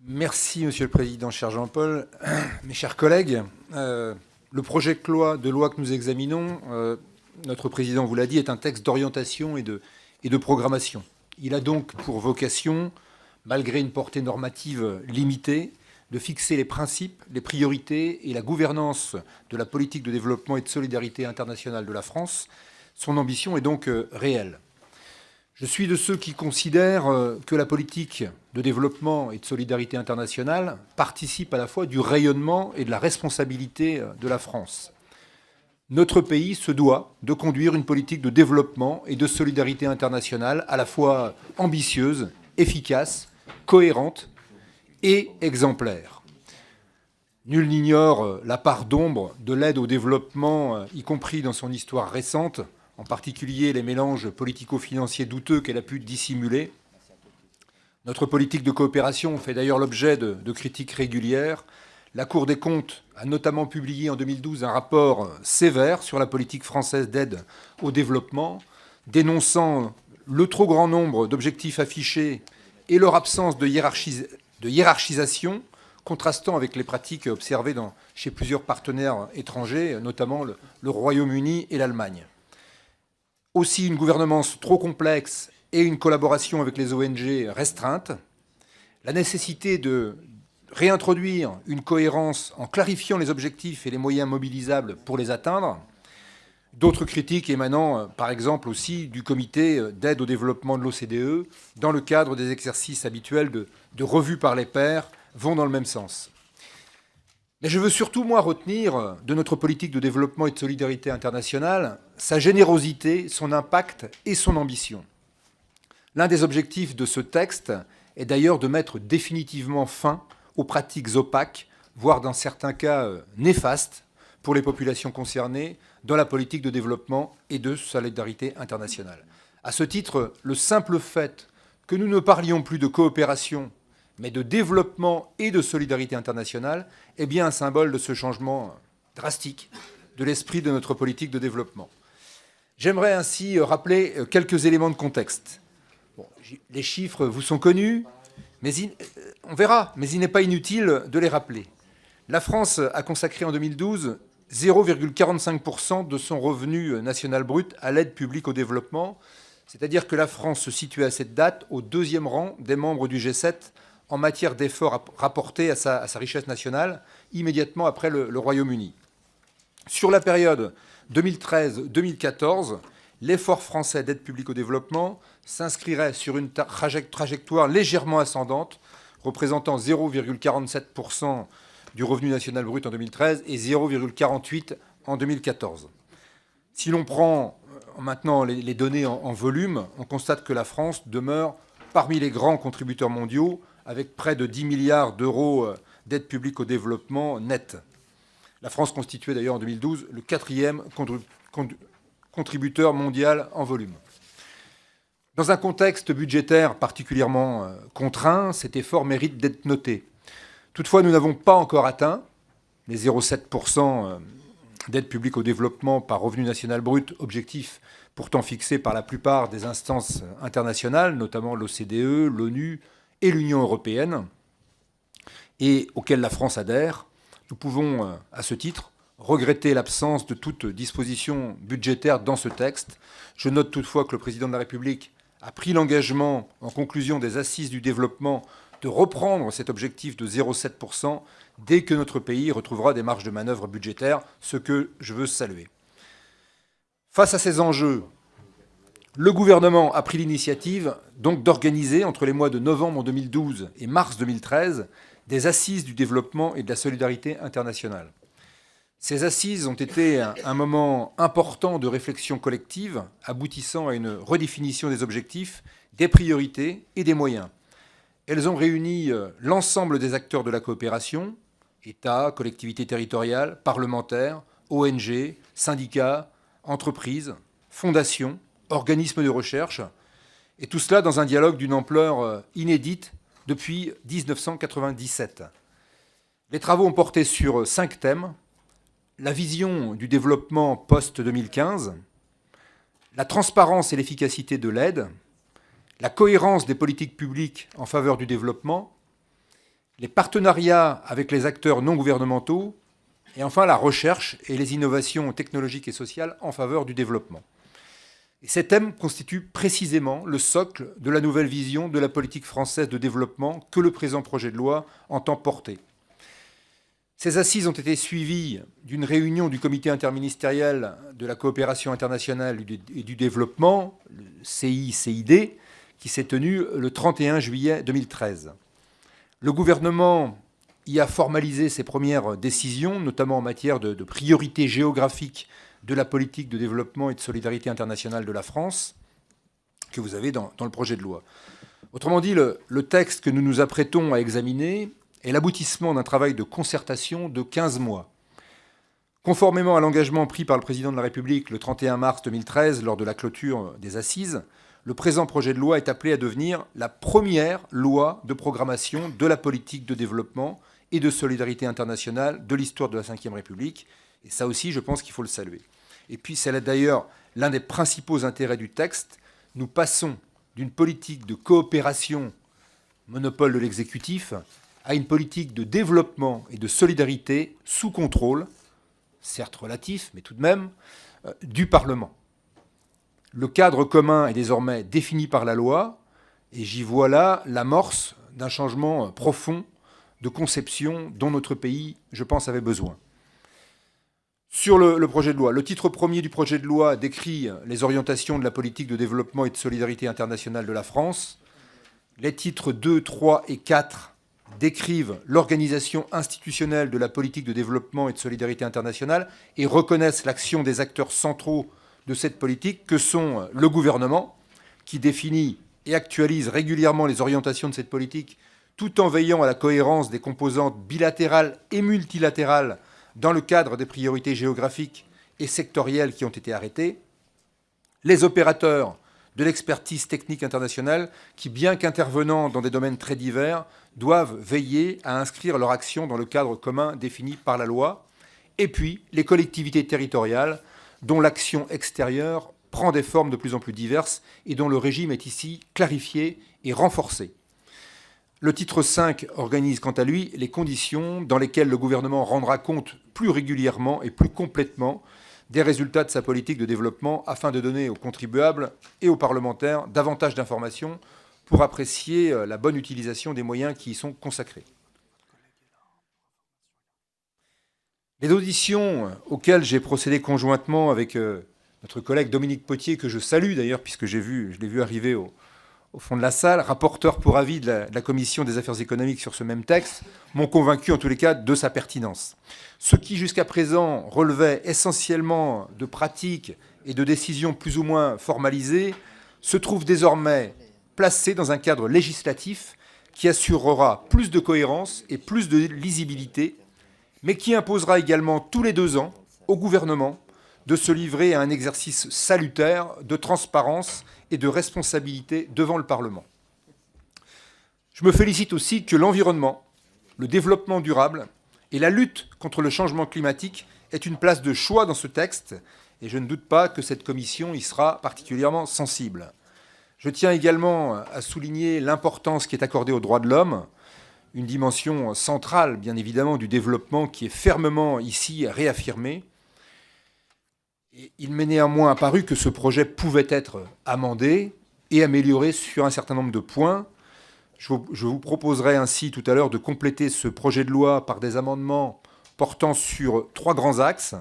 Merci, Monsieur le Président, cher Jean-Paul. Mes chers collègues, le projet de loi que nous examinons, notre Président vous l'a dit, est un texte d'orientation et de programmation. Il a donc pour vocation, malgré une portée normative limitée, de fixer les principes, les priorités et la gouvernance de la politique de développement et de solidarité internationale de la France. Son ambition est donc réelle. Je suis de ceux qui considèrent que la politique de développement et de solidarité internationale participe à la fois du rayonnement et de la responsabilité de la France. Notre pays se doit de conduire une politique de développement et de solidarité internationale à la fois ambitieuse, efficace, cohérente et exemplaire. Nul n'ignore la part d'ombre de l'aide au développement, y compris dans son histoire récente, en particulier les mélanges politico-financiers douteux qu'elle a pu dissimuler. Notre politique de coopération fait d'ailleurs l'objet de critiques régulières. La Cour des comptes a notamment publié en 2012 un rapport sévère sur la politique française d'aide au développement, dénonçant le trop grand nombre d'objectifs affichés et leur absence de hiérarchisation, contrastant avec les pratiques observées chez plusieurs partenaires étrangers, notamment le Royaume-Uni et l'Allemagne. Aussi une gouvernance trop complexe et une collaboration avec les ONG restreinte, la nécessité de réintroduire une cohérence en clarifiant les objectifs et les moyens mobilisables pour les atteindre, d'autres critiques émanant par exemple aussi du comité d'aide au développement de l'OCDE dans le cadre des exercices habituels de revue par les pairs vont dans le même sens. Mais je veux surtout, moi, retenir de notre politique de développement et de solidarité internationale sa générosité, son impact et son ambition. L'un des objectifs de ce texte est d'ailleurs de mettre définitivement fin aux pratiques opaques, voire dans certains cas néfastes, pour les populations concernées dans la politique de développement et de solidarité internationale. À ce titre, le simple fait que nous ne parlions plus de coopération, mais de développement et de solidarité internationale, est bien un symbole de ce changement drastique de l'esprit de notre politique de développement. J'aimerais ainsi rappeler quelques éléments de contexte. Bon, les chiffres vous sont connus, mais on verra, mais il n'est pas inutile de les rappeler. La France a consacré en 2012 0,45% de son revenu national brut à l'aide publique au développement, c'est-à-dire que la France se situe à cette date au deuxième rang des membres du G7 en matière d'efforts rapportés à sa richesse nationale, immédiatement après le Royaume-Uni. Sur la période 2013-2014, l'effort français d'aide publique au développement s'inscrirait sur une trajectoire légèrement ascendante, représentant 0,47% du revenu national brut en 2013 et 0,48% en 2014. Si l'on prend maintenant les données en volume, on constate que la France demeure parmi les grands contributeurs mondiaux, avec près de 10 milliards d'euros d'aide publique au développement net. La France constituait d'ailleurs en 2012 le quatrième contributeur mondial en volume. Dans un contexte budgétaire particulièrement contraint, cet effort mérite d'être noté. Toutefois, nous n'avons pas encore atteint les 0,7% d'aide publique au développement par revenu national brut, objectif pourtant fixé par la plupart des instances internationales, notamment l'OCDE, l'ONU et l'Union européenne, et auquel la France adhère. Nous pouvons, à ce titre, regretter l'absence de toute disposition budgétaire dans ce texte. Je note toutefois que le président de la République a pris l'engagement, en conclusion des assises du développement, de reprendre cet objectif de 0,7% dès que notre pays retrouvera des marges de manœuvre budgétaires, ce que je veux saluer. Face à ces enjeux, le gouvernement a pris l'initiative donc d'organiser, entre les mois de novembre 2012 et mars 2013, des assises du développement et de la solidarité internationale. Ces assises ont été un moment important de réflexion collective, aboutissant à une redéfinition des objectifs, des priorités et des moyens. Elles ont réuni l'ensemble des acteurs de la coopération, États, collectivités territoriales, parlementaires, ONG, syndicats, entreprises, fondations, organismes de recherche, et tout cela dans un dialogue d'une ampleur inédite depuis 1997. Les travaux ont porté sur 5 thèmes: la vision du développement post-2015, la transparence et l'efficacité de l'aide, la cohérence des politiques publiques en faveur du développement, les partenariats avec les acteurs non gouvernementaux, et enfin la recherche et les innovations technologiques et sociales en faveur du développement. Et ces thèmes constituent précisément le socle de la nouvelle vision de la politique française de développement que le présent projet de loi entend porter. Ces assises ont été suivies d'une réunion du comité interministériel de la coopération internationale et du développement, le CICID, qui s'est tenue le 31 juillet 2013. Le gouvernement y a formalisé ses premières décisions, notamment en matière de priorité géographique de la politique de développement et de solidarité internationale de la France, que vous avez dans le projet de loi. Autrement dit, le texte que nous nous apprêtons à examiner est l'aboutissement d'un travail de concertation de 15 mois. Conformément à l'engagement pris par le président de la République le 31 mars 2013 lors de la clôture des assises, le présent projet de loi est appelé à devenir la première loi de programmation de la politique de développement et de solidarité internationale de l'histoire de la Ve République. Et ça aussi, je pense qu'il faut le saluer. Et puis, c'est là d'ailleurs l'un des principaux intérêts du texte. Nous passons d'une politique de coopération, monopole de l'exécutif, à une politique de développement et de solidarité sous contrôle, certes relatif, mais tout de même, du Parlement. Le cadre commun est désormais défini par la loi, et j'y vois là l'amorce d'un changement profond de conception dont notre pays, je pense, avait besoin. Sur le projet de loi, le titre premier du projet de loi décrit les orientations de la politique de développement et de solidarité internationale de la France. Les titres 2, 3 et 4 décrivent l'organisation institutionnelle de la politique de développement et de solidarité internationale et reconnaissent l'action des acteurs centraux de cette politique que sont le gouvernement, qui définit et actualise régulièrement les orientations de cette politique tout en veillant à la cohérence des composantes bilatérales et multilatérales dans le cadre des priorités géographiques et sectorielles qui ont été arrêtées, les opérateurs de l'expertise technique internationale qui, bien qu'intervenant dans des domaines très divers, doivent veiller à inscrire leur action dans le cadre commun défini par la loi, et puis les collectivités territoriales dont l'action extérieure prend des formes de plus en plus diverses et dont le régime est ici clarifié et renforcé. Le titre 5 organise quant à lui les conditions dans lesquelles le gouvernement rendra compte plus régulièrement et plus complètement des résultats de sa politique de développement afin de donner aux contribuables et aux parlementaires davantage d'informations pour apprécier la bonne utilisation des moyens qui y sont consacrés. Les auditions auxquelles j'ai procédé conjointement avec notre collègue Dominique Potier, que je salue d'ailleurs, puisque je l'ai vu arriver au fond de la salle, rapporteur pour avis de la Commission des affaires économiques sur ce même texte, m'ont convaincu en tous les cas de sa pertinence. Ce qui jusqu'à présent relevait essentiellement de pratiques et de décisions plus ou moins formalisées se trouve désormais placé dans un cadre législatif qui assurera plus de cohérence et plus de lisibilité, mais qui imposera également tous les 2 ans au gouvernement de se livrer à un exercice salutaire de transparence et de responsabilité devant le Parlement. Je me félicite aussi que l'environnement, le développement durable et la lutte contre le changement climatique aient une place de choix dans ce texte, et je ne doute pas que cette commission y sera particulièrement sensible. Je tiens également à souligner l'importance qui est accordée aux droits de l'homme, une dimension centrale, bien évidemment, du développement qui est fermement ici réaffirmée. Et il m'est néanmoins apparu que ce projet pouvait être amendé et amélioré sur un certain nombre de points. Je vous proposerai ainsi tout à l'heure de compléter ce projet de loi par des amendements portant sur 3 grands axes.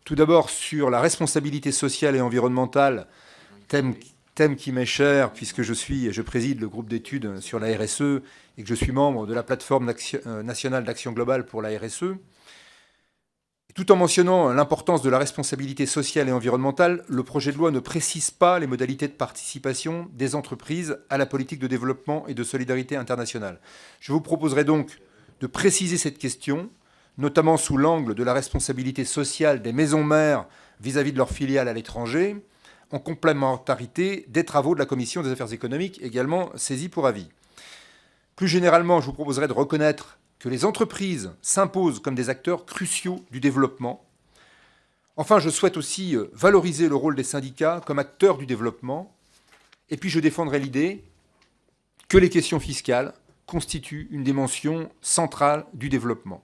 Tout d'abord sur la responsabilité sociale et environnementale, thème qui m'est cher puisque je préside le groupe d'études sur la RSE et que je suis membre de la plateforme nationale d'action globale pour la RSE. Tout en mentionnant l'importance de la responsabilité sociale et environnementale, le projet de loi ne précise pas les modalités de participation des entreprises à la politique de développement et de solidarité internationale. Je vous proposerai donc de préciser cette question, notamment sous l'angle de la responsabilité sociale des maisons mères vis-à-vis de leurs filiales à l'étranger, en complémentarité des travaux de la Commission des affaires économiques, également saisie pour avis. Plus généralement, je vous proposerai de reconnaître que les entreprises s'imposent comme des acteurs cruciaux du développement. Enfin, je souhaite aussi valoriser le rôle des syndicats comme acteurs du développement. Et puis, je défendrai l'idée que les questions fiscales constitue une dimension centrale du développement.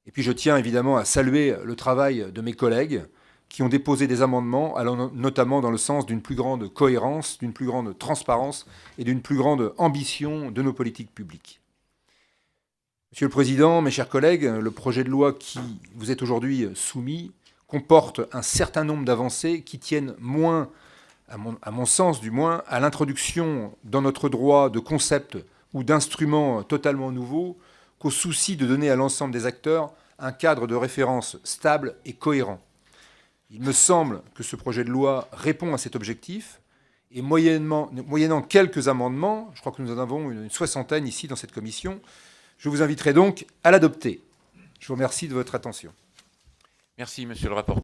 Et puis je tiens évidemment à saluer le travail de mes collègues qui ont déposé des amendements allant notamment dans le sens d'une plus grande cohérence, d'une plus grande transparence et d'une plus grande ambition de nos politiques publiques. Monsieur le Président, mes chers collègues, le projet de loi qui vous est aujourd'hui soumis comporte un certain nombre d'avancées qui tiennent moins, à mon sens du moins, à l'introduction dans notre droit de concepts ou d'instruments totalement nouveaux qu'au souci de donner à l'ensemble des acteurs un cadre de référence stable et cohérent. Il me semble que ce projet de loi répond à cet objectif et moyennant quelques amendements, je crois que nous en avons une soixantaine ici dans cette commission, je vous inviterai donc à l'adopter. Je vous remercie de votre attention. Merci, monsieur le rapporteur.